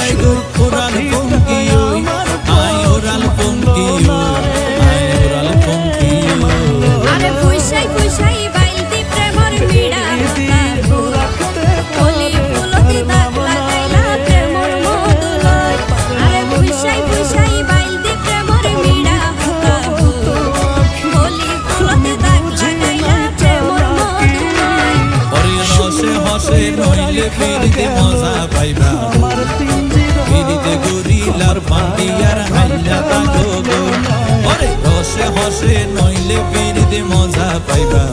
বেড়াই গো ওরাল পঙ্কি আই ওরাল পঙ্কি আই ওরাল পঙ্কি আরে ফুইসাই ফুইসাই বাইলতি প্রেমর বিড়া কলি ফুলতি দাগ লাগাইলা প্রেমর মধুলয় আরে ফুইসাই ফুইসাই বাইলতি প্রেমর বিড়া কলি ফুলতি দাগ লাগাইলা প্রেমর মধুলয় ওরে হসে হসে নইলে ফিরিতে মজা পাইবা ফিরিতে গরিলার পান্ডিয়ার হাইলা তাগো গো ওরে হসে হসে নইলে ফিরিতে মজা পাইবা